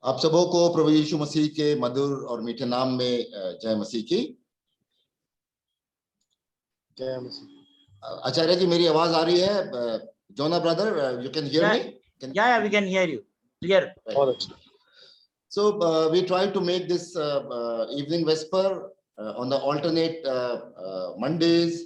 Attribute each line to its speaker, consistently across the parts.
Speaker 1: आप सबों को प्रभु यीशु मसीह के मधुर और मीठे नाम में जय मसीह की।
Speaker 2: जय मसीह।
Speaker 1: आचार्य जी, मेरी आवाज आ रही है? जोना brother, you can hear me?
Speaker 3: Yeah, we can hear you clear.
Speaker 2: बहुत अच्छा।
Speaker 1: So we try to make this evening vesper on the alternate Mondays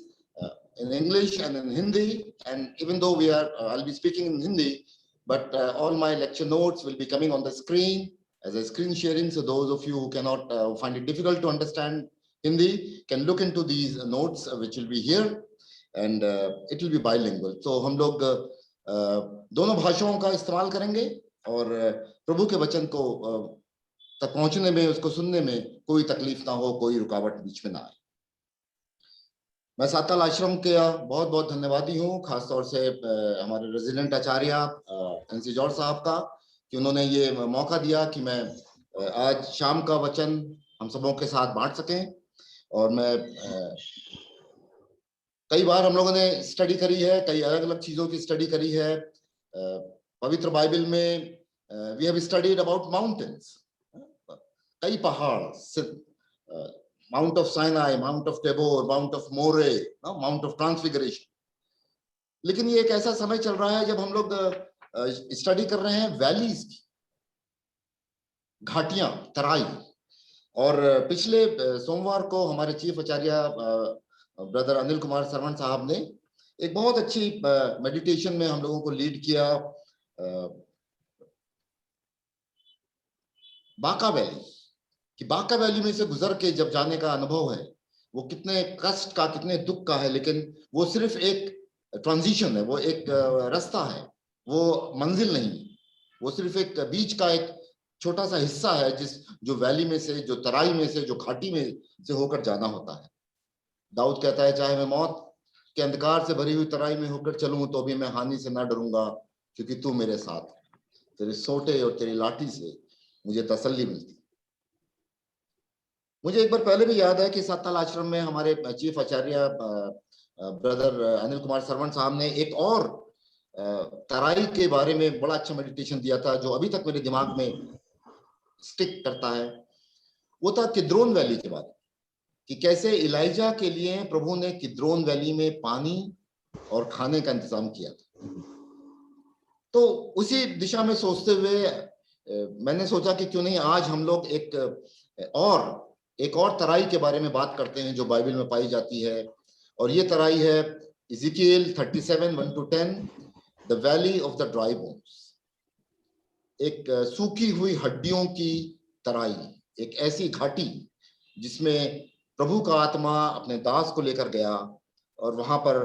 Speaker 1: in English and in Hindi, and even though I'll be speaking in Hindi, but all my lecture notes will be coming on the screen as a screen sharing, so those of you who cannot find it difficult to understand Hindi can look into these notes which will be here, and it will be bilingual. So हम लोग दोनों भाषाओं का इस्तेमाल करेंगे और प्रभु के वचन को तक पहुंचने में, उसको सुनने में कोई तकलीफ ना हो, कोई रुकावट बीच में ना आए। मैं साताल आश्रम के बहुत बहुत धन्यवादी हूँ, खासतौर से हमारे रेजिडेंट आचार्य एनसी जॉर्ज साहब का, कि उन्होंने ये मौका दिया कि मैं आज शाम का वचन हम सबों के साथ बांट सकें। और मैं कई बार हम लोगों ने स्टडी करी है, कई अलग अलग चीजों की स्टडी करी है। पवित्र बाइबल में we have studied about mountains, कई पहाड़, mount of Sinai, mount of Tabor, mount of Moreh, mount of transfiguration. लेकिन ये एक ऐसा समय चल रहा है जब हम लोग स्टडी कर रहे हैं वैलीज की, घाटियां, तराई। और पिछले सोमवार को हमारे चीफ आचार्य ब्रदर अनिल कुमार सरवण साहब ने एक बहुत अच्छी मेडिटेशन में हम लोगों को लीड किया बाका वैली, कि बाका वैली में से गुजर के जब जाने का अनुभव है वो कितने कष्ट का, कितने दुख का है, लेकिन वो सिर्फ एक ट्रांजिशन है, वो एक रास्ता है, वो मंजिल नहीं, वो सिर्फ एक बीच का एक छोटा सा हिस्सा है जो वैली में से, जो तराई में से, जो घाटी में से होकर जाना होता है। दाऊद कहता है, चाहे मैं मौत के अंधकार से भरी हुई तराई में होकर चलूं तो भी मैं हानि से ना डरूंगा, क्योंकि तू मेरे साथ है, तेरे सोटे और तेरी लाठी से मुझे तसल्ली मिलती। मुझे एक बार पहले भी याद है कि साताल आश्रम में हमारे चीफ आचार्य ब्रदर अनिल कुमार सरवण साहब ने एक और तराई के बारे में बड़ा अच्छा मेडिटेशन दिया था, जो अभी तक मेरे दिमाग में स्टिक करता है। वो था किद्रोन वैली के बारे में, कि कैसे इलाइजा के लिए प्रभु ने किद्रोन वैली में पानी और खाने का इंतजाम किया था। तो उसी दिशा में सोचते हुए मैंने सोचा कि क्यों नहीं आज हम लोग एक और तराई के बारे में बात करते हैं जो बाइबल में पाई जाती है। और ये तराई है इज़िकिएल 37:1-10, the valley of the dry bones. एक सूखी हुई हड्डियों की तराई, एक ऐसी घाटी जिसमें प्रभु का आत्मा अपने दास को लेकर गया और वहां पर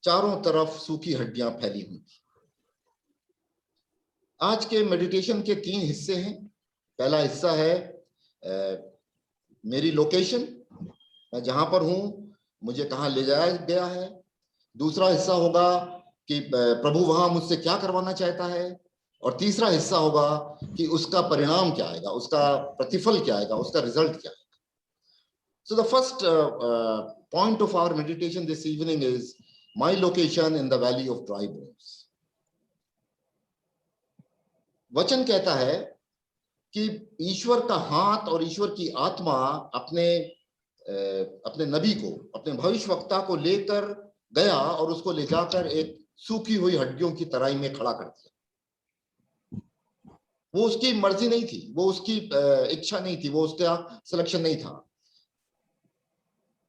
Speaker 1: चारों तरफ सूखी हड्डियां फैली हुई। आज के मेडिटेशन के 3 हिस्से हैं। पहला हिस्सा है मेरी लोकेशन, मैं जहां पर हूं, मुझे कहां ले जाया गया है। दूसरा हिस्सा होगा कि प्रभु वहां मुझसे क्या करवाना चाहता है। और तीसरा हिस्सा होगा कि उसका परिणाम क्या आएगा, उसका प्रतिफल क्या आएगा, उसका रिजल्ट क्या आएगा। So the first point of our meditation this evening is my location in the valley of dry bones. वचन कहता है कि ईश्वर का हाथ और ईश्वर की आत्मा अपने नबी को, अपने भविष्यवक्ता को लेकर गया और उसको ले जाकर एक सूखी हुई हड्डियों की तराई में खड़ा कर दिया। वो उसकी मर्जी नहीं थी, वो उसकी इच्छा नहीं थी, वो उसका सिलेक्शन नहीं था।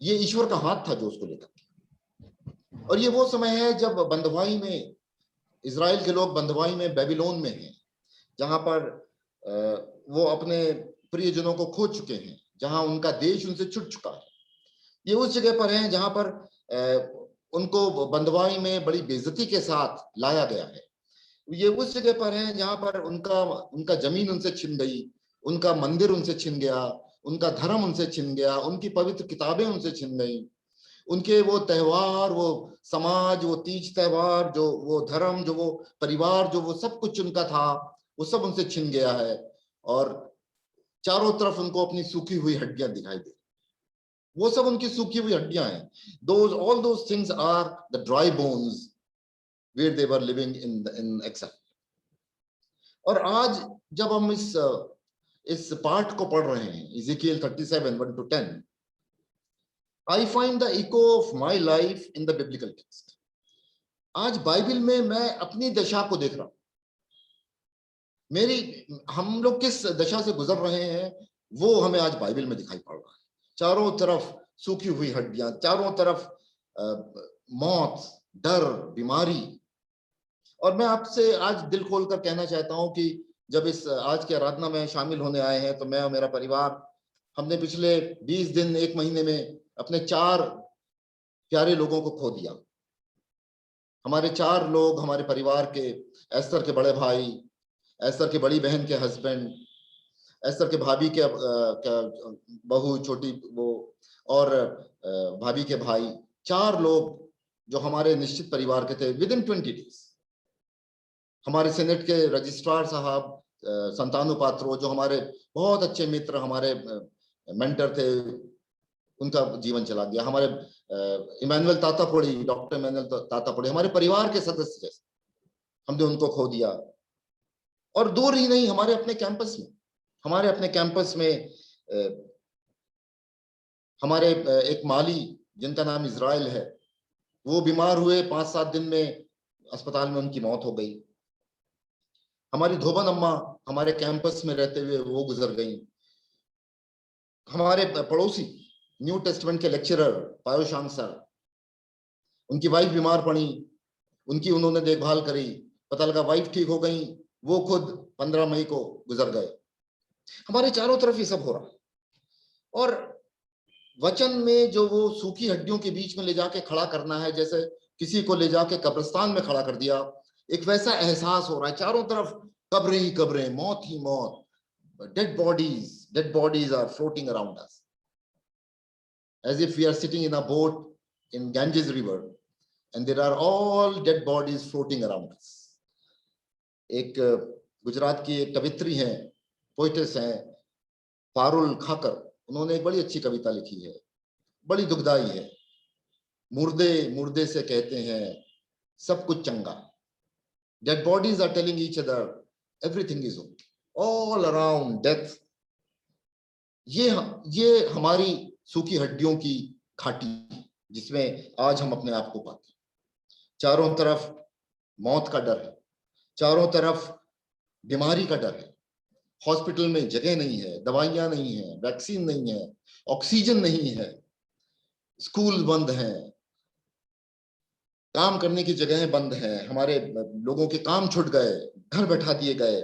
Speaker 1: ये ईश्वर का हाथ था जो उसको लेकर गया। और ये वो समय है जब बंधुआई में, इजराइल के लोग बंधुआई में बेबीलोन में हैं, जहां पर वो अपने प्रियजनों को खो चुके हैं, जहां उनका देश उनसे छूट चुका है। ये उस जगह पर हैं जहां पर उनको बंधुआई में बड़ी बेइज्जती के साथ लाया गया है। ये उस जगह पर हैं जहां पर उनका जमीन उनसे छिन गई, उनका मंदिर उनसे छिन गया, उनका धर्म उनसे छिन गया, उनकी पवित्र किताबें उनसे छिन गई, उनके वो त्योहार, वो समाज, वो तीज त्योहार, जो वो धर्म, जो वो परिवार, जो वो सब कुछ उनका था, वो सब उनसे छिन गया है। और चारों तरफ उनको अपनी सूखी हुई हड्डियां दिखाई दे, वो सब उनकी सूखी हुई हड्डियां हैं। all those things are the dry bones where they were living in exile. और आज जब हम इस इस पाठ को पढ़ रहे हैं, इज़ेकिएल 37 1-10, I find the echo of my life in the biblical text. आज बाइबल में मैं अपनी दशा को देख रहा हूं। हम लोग किस दशा से गुजर रहे हैं वो हमें आज बाइबल में दिखाई पड़ रहा है। चारों तरफ सूखी हुई हड्डियां, चारों तरफ मौत, डर, बीमारी। और मैं आपसे आज दिल खोलकर कहना चाहता हूं कि जब इस आज की आराधना में शामिल होने आए हैं तो मैं और मेरा परिवार, हमने पिछले 20 दिन 1 महीने में अपने 4 प्यारे लोगों को खो दिया। हमारे 4 लोग हमारे परिवार के, एस्तर के बड़े भाई, एस्तर की बड़ी बहन के हस्बैंड, एस्तर के भाभी के बहू छोटी वो, और भाभी के भाई, 4 लोग जो हमारे निश्चित परिवार के थे। विद इन 20 डेज हमारे सेनेट के रजिस्ट्रार साहब संतानु पात्रो, जो हमारे बहुत अच्छे मित्र, हमारे मेंटर थे, उनका जीवन चला गया। हमारे इमानुएल तातापुड़ी, डॉक्टर इमानुएल तातापुड़ी, हमारे परिवार के सदस्य जैसे, हमने उनको खो दिया। और दूर ही नहीं, हमारे अपने कैंपस में हमारे एक माली जिनका नाम इजराइल है, वो बीमार हुए, 5-7 दिन में अस्पताल में उनकी मौत हो गई। हमारी धोबन अम्मा हमारे कैंपस में रहते हुए वो गुजर गई। हमारे पड़ोसी न्यू टेस्टमेंट के लेक्चरर पायोशांग सर, उनकी वाइफ बीमार पड़ी, उन्होंने देखभाल करी, पता लगा वाइफ ठीक हो गई, वो खुद 15 मई को गुजर गए। हमारे चारों तरफ ये सब हो रहा है। और वचन में जो वो सूखी हड्डियों के बीच में ले जाके खड़ा करना है, जैसे किसी को ले जाके कब्रिस्तान में खड़ा कर दिया, एक वैसा एहसास हो रहा है। चारों तरफ कब्रें ही कब्रें, मौत ही मौत, dead bodies are floating around us as if we are sitting in a boat in Ganges river and there are all dead bodies floating around us. एक गुजरात की एक कवित्री हैं, पोइटेस हैं, पारुल खाकर, उन्होंने एक बड़ी अच्छी कविता लिखी है, बड़ी दुखदाई है। मुर्दे मुर्दे से कहते हैं सब कुछ चंगा, dead bodies are telling each other everything is okay, all around death. ये हमारी सूखी हड्डियों की घाटी जिसमें आज हम अपने आप को पाते हैं। चारों तरफ मौत का डर है, चारों तरफ बीमारी का डर है, हॉस्पिटल में जगह नहीं है, दवाइयां नहीं है, वैक्सीन नहीं है, ऑक्सीजन नहीं है, स्कूल बंद हैं, काम करने की जगहें बंद हैं, हमारे लोगों के काम छूट गए, घर बैठा दिए गए,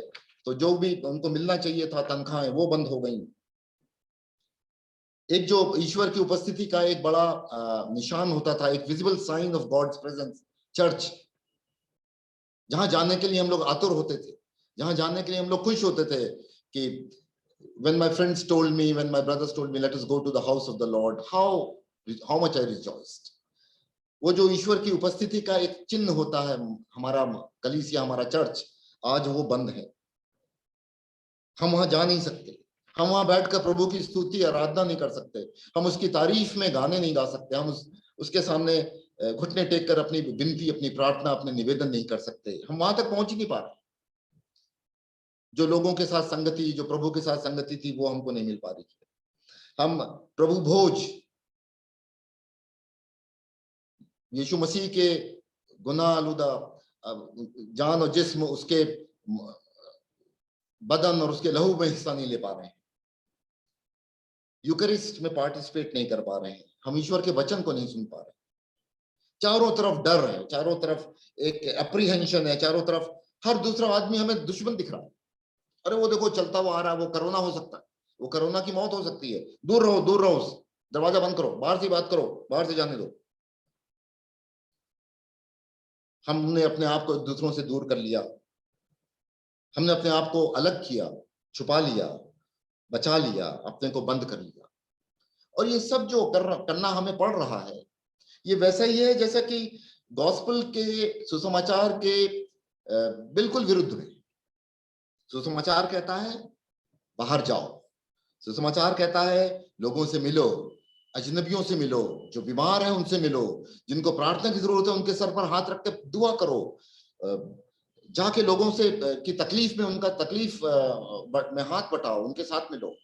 Speaker 1: तो जो भी उनको मिलना चाहिए था तनख्वाहें वो बंद हो गई। एक जो ईश्वर की उपस्थिति का एक बड़ा निशान होता था, एक visible sign of God's presence, church, जहां जाने के लिए हम लोग आतुर होते थे, जहां जाने के लिए हम लोग खुश होते थे कि when my friends told me, when my brothers told me, let us go to the house of the Lord, how much I rejoiced. वो जो ईश्वर की उपस्थिति का एक चिन्ह होता है, हमारा कलीसिया, हमारा चर्च, आज वो बंद है। हम वहां जा नहीं सकते, हम वहां बैठकर प्रभु की स्तुति आराधना नहीं कर सकते, हम उसकी तारीफ में गाने नहीं गा सकते, हम उसके सामने घुटने टेक कर अपनी विनती, अपनी प्रार्थना, अपने निवेदन नहीं कर सकते। हम वहां तक पहुंच ही नहीं पा रहे। जो लोगों के साथ संगति, जो प्रभु के साथ संगति थी, वो हमको नहीं मिल पा रही है। हम प्रभु भोज, यीशु मसीह के गुनाह आलूदा जान और जिस्म, उसके बदन और उसके लहू में हिस्सा नहीं ले पा रहे हैं, यूकरिस्ट में पार्टिसिपेट नहीं कर पा रहे हैं, हम ईश्वर के वचन को नहीं सुन पा रहे। चारों तरफ डर है, चारों तरफ एक एप्रीहेंशन है, चारों तरफ हर दूसरा आदमी हमें दुश्मन दिख रहा है। अरे वो देखो चलता हुआ आ रहा है, वो कोरोना हो सकता है, वो कोरोना की मौत हो सकती है, दूर रहो, दूर रहो, दरवाजा बंद करो, बाहर से बात करो, बाहर से जाने दो। हमने अपने आप को दूसरों से दूर कर लिया, हमने अपने आप को अलग किया, छुपा लिया, बचा लिया, अपने को बंद कर लिया। और ये सब जो करना हमें पड़ रहा है, ये वैसा ही है जैसा कि गॉस्पेल के, सुसमाचार के बिल्कुल विरुद्ध में। सुसमाचार कहता है बाहर जाओ, सुसमाचार कहता है लोगों से मिलो, अजनबियों से मिलो, जो बीमार है उनसे मिलो, जिनको प्रार्थना की जरूरत है उनके सर पर हाथ रख के दुआ करो, जाके लोगों से की तकलीफ में उनका तकलीफ में हाथ बटाओ, उनके साथ मिलो।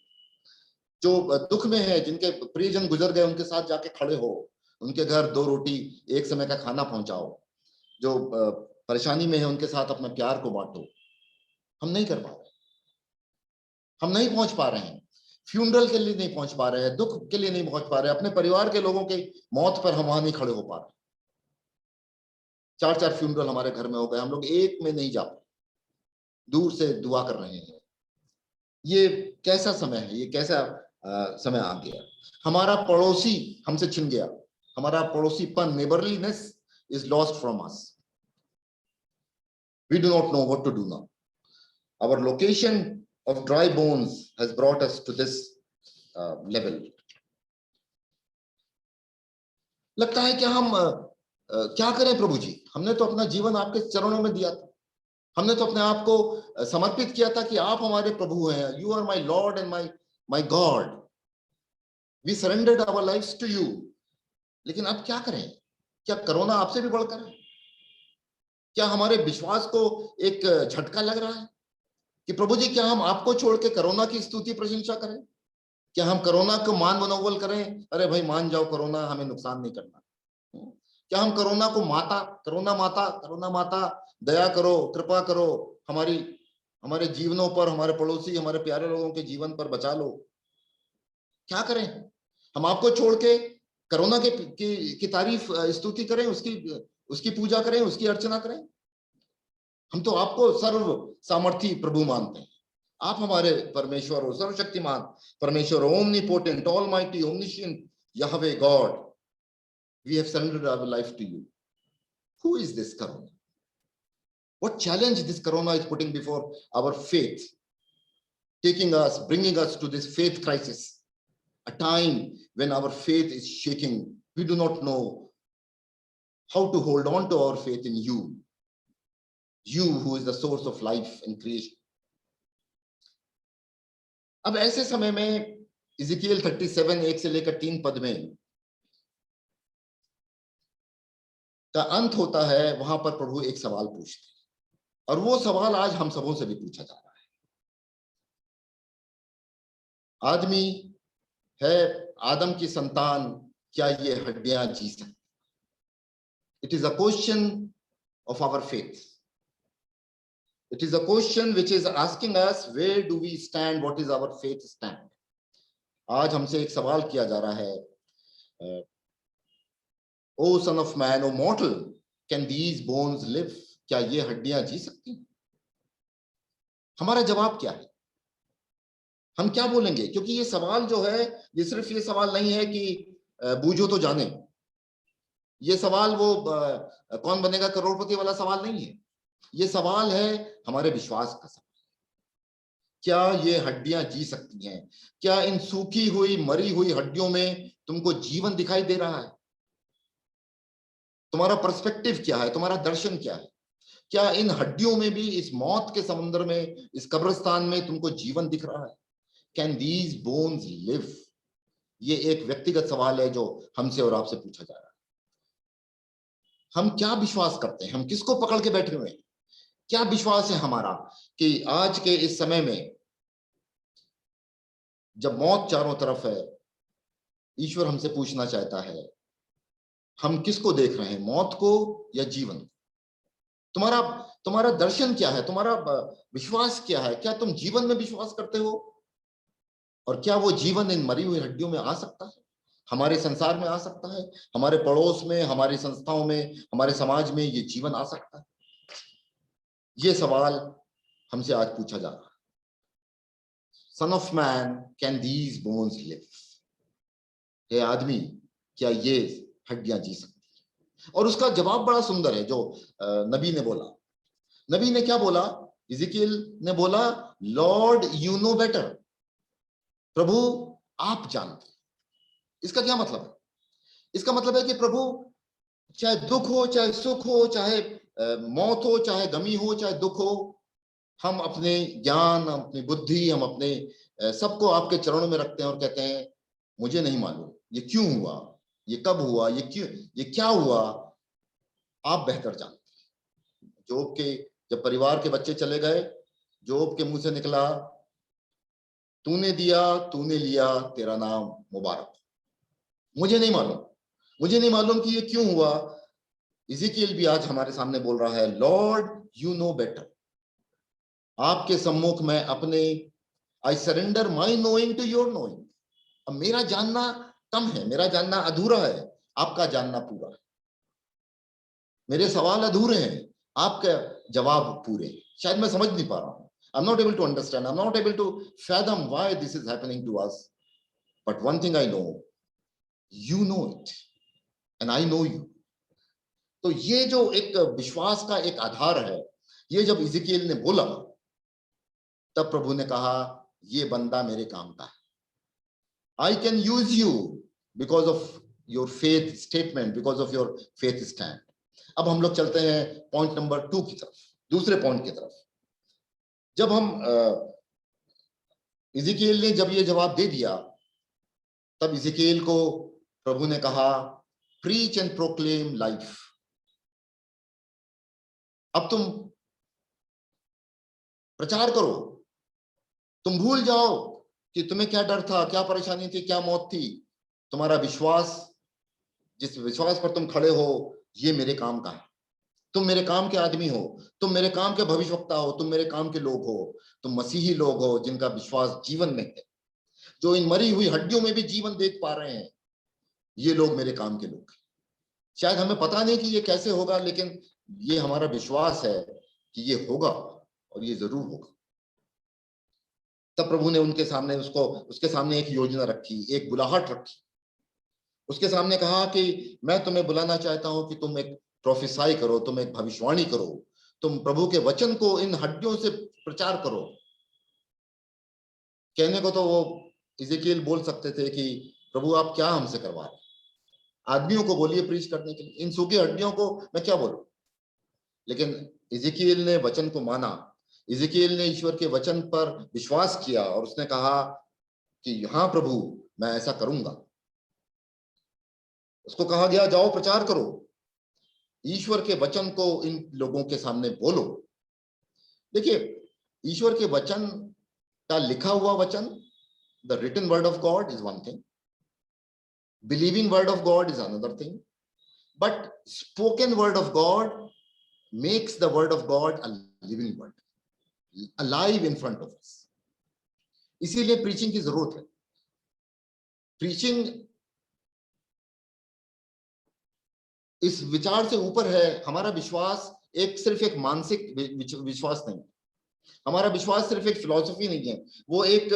Speaker 1: जो दुख में है, जिनके प्रियजन गुजर गए, उनके साथ जाके खड़े हो, उनके घर 2 रोटी एक समय का खाना पहुंचाओ। जो परेशानी में है उनके साथ अपने प्यार को बांटो। हम नहीं कर पा रहे, हम नहीं पहुंच पा रहे हैं। फ्यूनरल के लिए नहीं पहुंच पा रहे हैं, दुख के लिए नहीं पहुंच पा रहे, अपने परिवार के लोगों के मौत पर हम वहां नहीं खड़े हो पा रहे। 4-4 फ्यूनरल हमारे घर में हो गए, हम लोग एक में नहीं जा पाए, दूर से दुआ कर रहे हैं। ये कैसा समय है, ये कैसा समय आ गया। हमारा पड़ोसी हमसे छिन गया, हमारा पड़ोसीपन, neighbourliness is lost from us. We do not know what to do now. Our location of dry bones has brought us to this level. लगता है कि हम क्या करें प्रभु जी, हमने तो अपना जीवन आपके चरणों में दिया था, हमने तो अपने आप को समर्पित किया था कि आप हमारे प्रभु हैं, you are my Lord and my God, we surrendered our lives to you. लेकिन अब क्या करें? क्या कोरोना आपसे भी बढ़कर है? क्या हमारे विश्वास को एक झटका लग रहा है कि प्रभु जी क्या हम आपको छोड़ के कोरोना की स्तुति प्रशंसा करें? क्या हम कोरोना को मान मनोबल करें, अरे भाई मान जाओ कोरोना, हमें नुकसान नहीं करना? क्या हम कोरोना को माता, कोरोना माता दया करो, कृपा करो, हमारे जीवनों पर, हमारे पड़ोसी, हमारे प्यारे लोगों के जीवन पर बचा लो? क्या करें? हम आपको छोड़ के कोरोना की तारीफ, स्तुति करें, उसकी पूजा करें, उसकी अर्चना करें? हम तो आपको सर्व सामर्थी प्रभु मानते हैं। आप हमारे परमेश्वर हो, सर्वशक्तिमान परमेश्वर, ओमनीपोटेंट, ऑलमाइटी, ओमनिशिएंट यहोवा God. We have surrendered our life to you. Who is this corona? What challenge this corona is putting before our faith, taking us, bringing us to this faith crisis, a time when our faith is shaking. We do not know how to hold on to our faith in you, you who is the source of life and creation. अब ऐसे समय में इज़ेकिएल 37 1 से लेकर 3 पद में का अंत होता है, वहां पर प्रभु एक सवाल पूछते हैं, और वो सवाल आज हम सबों से भी पूछा जा रहा है। आदमी है, आदम की संतान, क्या ये हड्डियां जी सकती? It is a question of our faith. It is a question which is asking us, where do we stand? What is our faith stand? आज हमसे एक सवाल किया जा रहा है, O son of man, O mortal, can these bones live? क्या ये हड्डियां जी सकती हैं? हमारा जवाब क्या है? हम क्या बोलेंगे? क्योंकि ये सवाल जो है, ये सिर्फ ये सवाल नहीं है कि बूझो तो जाने, ये सवाल वो कौन बनेगा करोड़पति वाला सवाल नहीं है। ये सवाल है हमारे विश्वास का सवाल। क्या ये हड्डियां जी सकती हैं? क्या इन सूखी हुई, मरी हुई हड्डियों में तुमको जीवन दिखाई दे रहा है? तुम्हारा पर्सपेक्टिव क्या है? तुम्हारा दर्शन क्या है? क्या इन हड्डियों में भी, इस मौत के समुद्र में, इस कब्रिस्तान में तुमको जीवन दिख रहा है? Can these bones live? ये एक व्यक्तिगत सवाल है जो हमसे और आपसे पूछा जा रहा है। हम क्या विश्वास करते हैं? हम किसको पकड़ के बैठे हुए हैं? क्या विश्वास है हमारा कि आज के इस समय में जब मौत चारों तरफ है, ईश्वर हमसे पूछना चाहता है, हम किसको देख रहे हैं, मौत को या जीवन? तुम्हारा दर्शन क्या है? तुम्हारा विश्वास क्या है? क्या तुम जीवन में विश्वास करते हो? और क्या वो जीवन इन मरी हुई हड्डियों में आ सकता है? हमारे संसार में आ सकता है? हमारे पड़ोस में, हमारी संस्थाओं में, हमारे समाज में ये जीवन आ सकता है? ये सवाल हमसे आज पूछा जा रहा है। Son of man, can these bones live? हे आदमी, क्या ये हड्डियां जी सकती हैं? और उसका जवाब बड़ा सुंदर है जो नबी ने बोला। नबी ने क्या बोला? इज़ेकिएल ने बोला, लॉर्ड यू नो बेटर। प्रभु आप जानते हैं। इसका क्या मतलब है? इसका मतलब है कि प्रभु, चाहे दुख हो, चाहे सुख हो, चाहे मौत हो, चाहे गमी हो, चाहे दुख हो, हम अपने ज्ञान, अपनी बुद्धि, हम अपने सबको आपके चरणों में रखते हैं और कहते हैं, मुझे नहीं मालूम ये क्यों हुआ, ये कब हुआ, ये क्या हुआ, आप बेहतर जानते हैं। जोब के जब परिवार के बच्चे चले गए, जोब के मुंह से निकला, तूने दिया तूने लिया, तेरा नाम मुबारक। मुझे नहीं मालूम कि ये क्यों हुआ। इज़ेकियल भी आज हमारे सामने बोल रहा है, लॉर्ड यू नो बेटर। आपके सम्मुख में अपने I surrender my knowing to your knowing. अब मेरा जानना कम है, मेरा जानना अधूरा है, आपका जानना पूरा है। मेरे सवाल अधूरे हैं, आपका जवाब पूरे। शायद मैं समझ नहीं पा रहा हूं। I'm not able to understand. I'm not able to fathom why this is happening to us. But one thing I know, you know it, and I know you. तो ये जो एक विश्वास का एक आधार है, ये जब इज़ेकियल ने बोला, तब प्रभु ने कहा, ये बंदा मेरे काम का है। I can use you because of your faith statement, because of your faith stand. अब हम लोग चलते हैं पॉइंट नंबर 2 की तरफ, दूसरे पॉइंट की तरफ। जब हम इज़ेकियल ने जब ये जवाब दे दिया, तब इज़ेकियल को प्रभु ने कहा, प्रीच एंड प्रोक्लेम लाइफ। अब तुम प्रचार करो, तुम भूल जाओ कि तुम्हें क्या डर था, क्या परेशानी थी, क्या मौत थी। तुम्हारा विश्वास, जिस विश्वास पर तुम खड़े हो, ये मेरे काम का है। तुम मेरे काम के आदमी हो, तुम मेरे काम के भविष्यवक्ता हो, तुम मेरे काम के लोग हो, तुम मसीही लोग हो जिनका विश्वास जीवन में है, जो इन मरी हुई हड्डियों में भी जीवन देख पा रहे हैं। ये लोग मेरे काम के लोग हैं। शायद हमें पता नहीं कि ये कैसे होगा, लेकिन ये हमारा विश्वास है कि ये होगा और ये जरूर होगा। तब प्रभु ने उनके सामने उसके सामने एक योजना रखी, एक बुलाहट रखी। उसके सामने कहा कि मैं तुम्हें बुलाना चाहता हूं कि तुम एक प्रोफेसाई करो, तुम एक भविष्यवाणी करो, तुम प्रभु के वचन को इन हड्डियों से प्रचार करो। कहने को तो वो इज़ेकियल बोल सकते थे कि प्रभु आप क्या हमसे करवा रहे हैं, आदमियों को बोलिए प्रीच करने के लिए, इन सूखी हड्डियों को मैं क्या बोलूं। लेकिन इज़ेकियल ने वचन को माना, इज़ेकियल ने ईश्वर के वचन पर विश्वास किया और उसने कहा कि हाँ प्रभु मैं ऐसा करूंगा। उसको कहा गया, जाओ प्रचार करो, ईश्वर के वचन को इन लोगों के सामने बोलो। देखिए, ईश्वर के वचन का लिखा हुआ वचन, the written word of God is one thing, believing word of God is another thing, but spoken word of God makes the word of God a living word, alive in front of us. इसीलिए preaching की जरूरत है। Preaching इस विचार से ऊपर है। हमारा विश्वास सिर्फ एक मानसिक विश्वास नहीं, हमारा विश्वास सिर्फ एक फिलॉसफी नहीं है, वो एक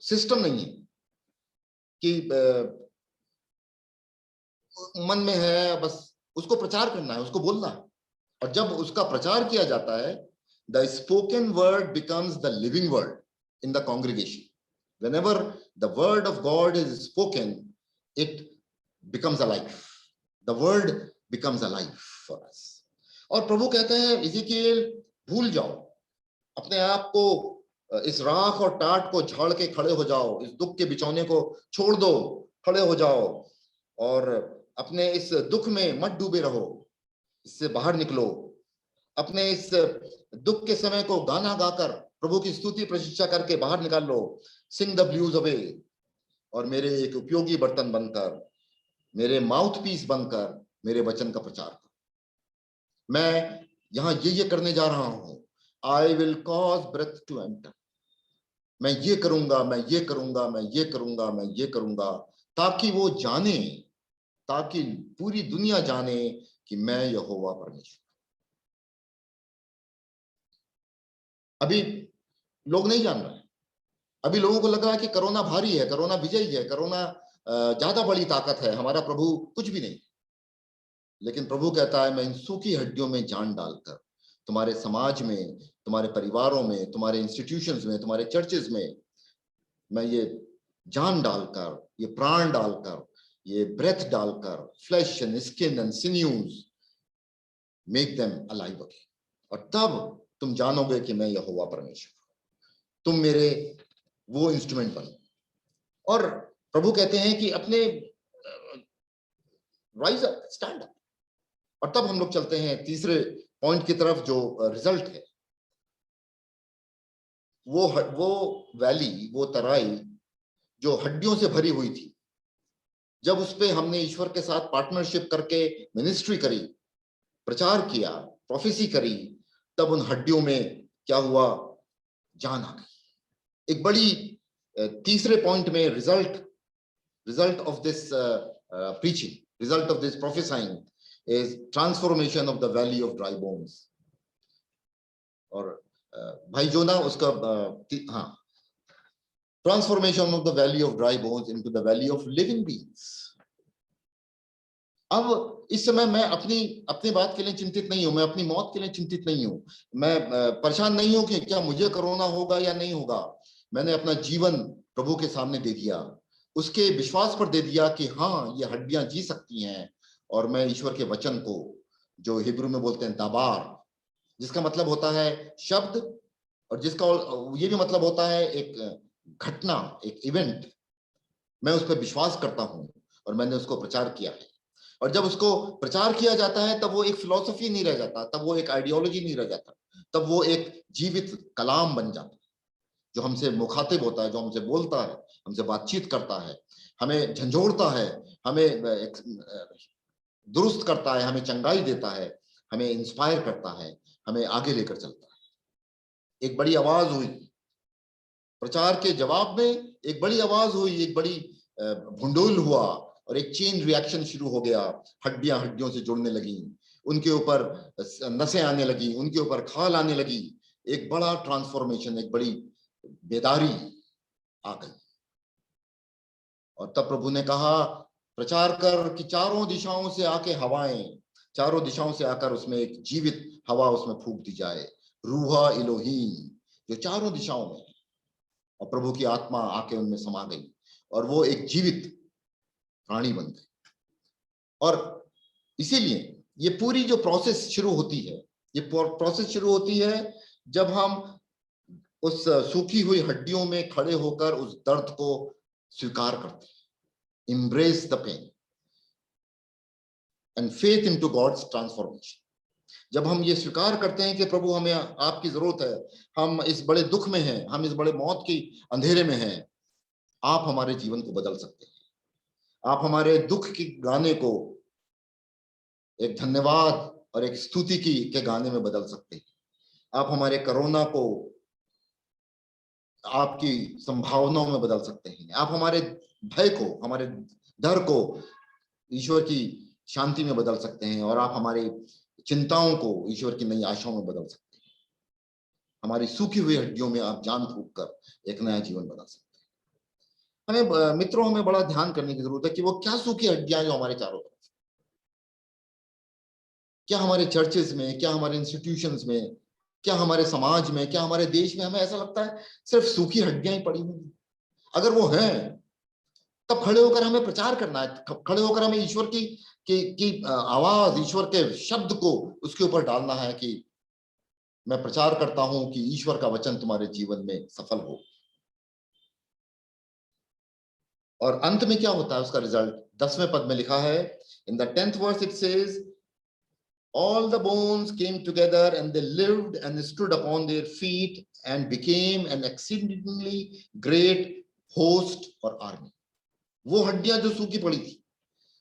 Speaker 1: सिस्टम नहीं है कि मन में है बस उसको प्रचार करना है, उसको बोलना है। और जब उसका प्रचार किया जाता है, the spoken word becomes the living word in the congregation. Whenever the word of God is spoken, it becomes alive. The word becomes alive for us. और प्रभु कहते हैं इज़ेकियल भूल जाओ, अपने आप को इस राख और टाट को झाड़ के खड़े हो जाओ, इस दुख के बिछौने को छोड़ दो, खड़े हो जाओ और अपने इस दुख में मत डूबे रहो, इससे बाहर निकलो। अपने इस दुख के समय को गाना गाकर प्रभु की स्तुति प्रशंसा करके बाहर निकाल लो, सिंग द ब्लूज अवे, और मेरे एक उपयोगी बर्तन बनकर, मेरे माउथ पीस बनकर मेरे वचन का प्रचार करो। मैं यहां ये करने जा रहा हूं, I will cause breath to enter. मैं ये करूंगा, मैं ये करूंगा, मैं ये करूंगा, मैं ये करूंगा, ताकि वो जाने, ताकि पूरी दुनिया जाने कि मैं यहोवा परमेश्वर। अभी लोग नहीं जान रहे, अभी लोगों को लग रहा है कि कोरोना भारी है, कोरोना विजयी है, कोरोना ज्यादा बड़ी ताकत है, हमारा प्रभु कुछ भी नहीं। लेकिन प्रभु कहता है, मैं इन सूखी हड्डियों में जान डालकर तुम्हारे समाज में, तुम्हारे परिवारों में, तुम्हारे इंस्टीट्यूशंस में, तुम्हारे चर्चेस में, मैं ये जान डालकर, ये प्राण डालकर, ये ब्रेथ डालकर, flesh and skin and sinews, make them alive again. और तब तुम जानोगे कि मैं यहोवा परमेश्वर, तुम मेरे वो इंस्ट्रूमेंट बनो। और प्रभु कहते हैं कि अपने राइज अप, स्टैंड अप। और तब हम लोग चलते हैं तीसरे पॉइंट की तरफ जो रिजल्ट है, वो वैली, वो तराई जो हड्डियों से भरी हुई थी, जब उस पे हमने ईश्वर के साथ पार्टनरशिप करके मिनिस्ट्री करी, प्रचार किया, प्रोफेसी करी, तब उन हड्डियों में क्या हुआ? जान आ गई। एक बड़ी तीसरे पॉइंट में result of this preaching, result of this prophesying is transformation of the valley of dry bones. और भाई जोना उसका हाँ, transformation of the valley of dry bones into the valley of living beings. अब इस समय मैं अपनी बात के लिए चिंतित नहीं हूं, मैं अपनी मौत के लिए चिंतित नहीं हूं, मैं परेशान नहीं हूं कि क्या मुझे कोरोना होगा या नहीं होगा। मैंने अपना जीवन प्रभु के सामने दे दिया, उसके विश्वास पर दे दिया कि हाँ, ये हड्डियां जी सकती हैं, और मैं ईश्वर के वचन को, जो हिब्रू में बोलते हैं दाबार, जिसका मतलब होता है शब्द, और जिसका ये भी मतलब होता है एक घटना, एक इवेंट, मैं उस पर विश्वास करता हूं और मैंने उसको प्रचार किया है। और जब उसको प्रचार किया जाता है तब वो एक फिलॉसफी नहीं रह जाता, तब वो एक आइडियोलॉजी नहीं रह जाता, तब वो एक जीवित कलाम बन जाता है, जो हमसे मुखातिब होता है, जो हमसे बोलता है, हमसे बातचीत करता है, हमें झंझोड़ता है, हमें दुरुस्त करता है, हमें चंगाई देता है, हमें इंस्पायर करता है, हमें आगे लेकर चलता है। एक बड़ी आवाज हुई प्रचार के जवाब में, एक बड़ी आवाज हुई, एक बड़ी भुंडोल हुआ, और एक चेन रिएक्शन शुरू हो गया। हड्डियां हड्डियों से जुड़ने लगी, उनके ऊपर नसें आने लगी, उनके ऊपर खाल आने लगी। एक बड़ा ट्रांसफॉर्मेशन, एक बड़ी बेदारी आ गई। और तब प्रभु ने कहा, प्रचार कर कि चारों दिशाओं से आके हवाएं, चारों दिशाओं से आकर उसमें एक जीवित हवा उसमें फूंक दी जाए, रूहा इलोहीम, जो चारों दिशाओं में। और प्रभु की आत्मा आके उनमें समा गई और वो एक जीवित प्राणी बन गए। और इसीलिए ये पूरी जो प्रोसेस शुरू होती है, ये प्रोसेस शुरू होती है जब हम उस सूखी हुई हड्डियों में खड़े होकर उस दर्द को स्वीकार करते हैं, embrace the pain and faith into God's transformation. जब हम ये स्वीकार करते हैं कि प्रभु हमें आपकी जरूरत है, हम इस बड़े दुख में हैं, हम इस बड़े मौत की अंधेरे में हैं, आप हमारे जीवन को बदल सकते हैं, आप हमारे दुख के गाने को एक धन्यवाद और एक स्तुति के गाने में बदल सकते हैं, आप हमारे कोरोना को आपकी संभावनाओं में बदल सकते हैं, आप हमारे भय को, हमारे डर को ईश्वर की शांति में बदल सकते हैं, और आप हमारी चिंताओं को ईश्वर की नई आशाओं में बदल सकते हैं। हमारी सूखी हुई हड्डियों में आप जान फूंक कर एक नया जीवन बना सकते हैं। हमें मित्रों, हमें बड़ा ध्यान करने की जरूरत है कि वो क्या सूखी हड्डियां जो हमारे चारों तरफ, क्या हमारे चर्चेस में, क्या हमारे इंस्टीट्यूशंस में, क्या हमारे समाज में, क्या हमारे देश में हमें ऐसा लगता है सिर्फ सूखी हड्डियां ही पड़ी हुई। अगर वो हैं तब खड़े होकर हमें प्रचार करना है, खड़े होकर हमें ईश्वर की आवाज, ईश्वर के शब्द को उसके ऊपर डालना है कि मैं प्रचार करता हूं कि ईश्वर का वचन तुम्हारे जीवन में सफल हो। और अंत में क्या होता है उसका रिजल्ट? 10वें पद में लिखा है, in the 10th verse it says, all the bones came together and they lived and stood upon their feet and became an exceedingly great host or army. वो हड्डियां जो सूखी पड़ी थी,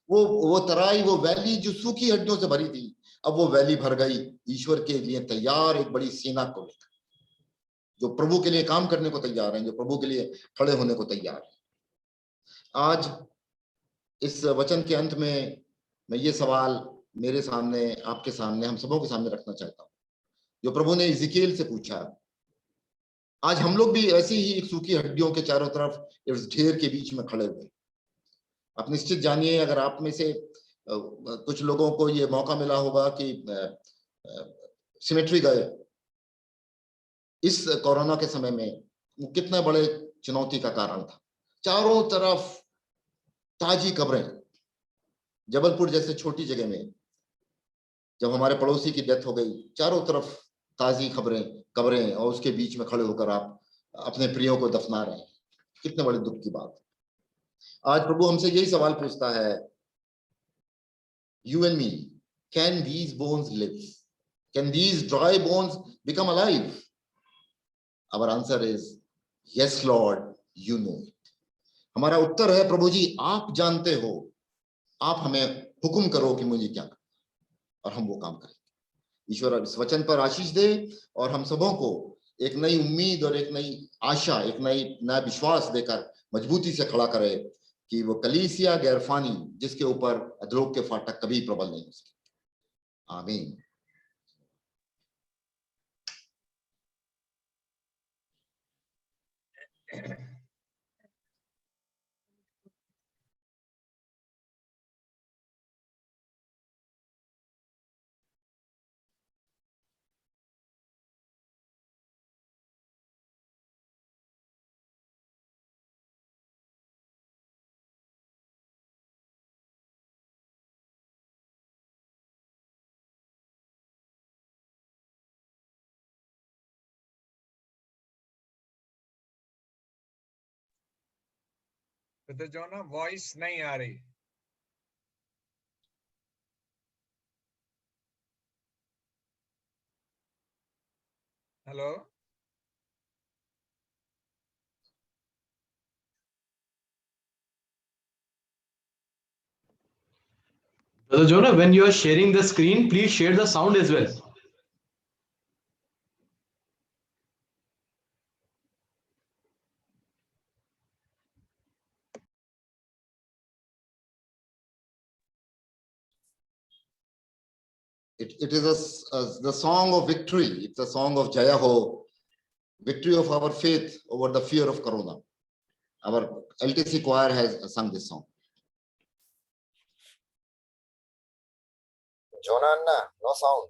Speaker 1: वो तराई, वो वैली जो सूखी हड्डियों से भरी थी, अब वो वैली भर गई ईश्वर के लिए तैयार एक बड़ी सेना को लेकर, जो प्रभु के लिए काम करने को तैयार हैं, जो प्रभु के लिए खड़े होने को तैयार हैं। आज इस वचन के अंत में मैं ये सवाल मेरे सामने, आपके सामने, हम सबों के सामने रखना चाहता हूं, जो प्रभु ने इज़िकिएल से पूछा। आज हम लोग भी ऐसी ही एक सूखी हड्डियों के चारों तरफ इस ढेर के बीच में खड़े हुए। आप निश्चित जानिए, अगर आप में से कुछ लोगों को ये मौका मिला होगा कि सिमेट्री गए इस कोरोना के समय में, वो कितना बड़े चुनौती का कारण था। चारों तरफ ताजी कब्रें, जबलपुर जैसे छोटी जगह में जब हमारे पड़ोसी की डेथ हो गई, चारों तरफ ताजी कब्रें, और उसके बीच में खड़े होकर आप अपने प्रियों को दफना रहे हैं। कितने बड़े दुख की बात। आज प्रभु हमसे यही सवाल पूछता है, you and me, can these bones live? Can these dry bones become alive? Our answer is yes, Lord, you know it. हमारा उत्तर है प्रभु जी आप जानते हो, आप हमें हुक्म करो कि मुझे क्या करना और हम वो काम करेंगे। ईश्वर इस वचन पर आशीष दे और हम सबों को एक नई उम्मीद और एक नई आशा, एक नया विश्वास देकर मजबूती से खड़ा करे कि वो कलीसिया गैरफानी जिसके ऊपर अधोलोक के फाटक कभी प्रबल नहीं हो सके। आमीन।
Speaker 4: तो जो ना वॉइस नहीं आ रही। Hello,
Speaker 5: Brother Jonah, when you are sharing the screen, please share the sound as well.
Speaker 1: It is the song of victory. It's a song of Jaya Ho, victory of our faith over the fear of Corona. Our LTC choir has sung this song.
Speaker 2: Jonah, Anna, no sound.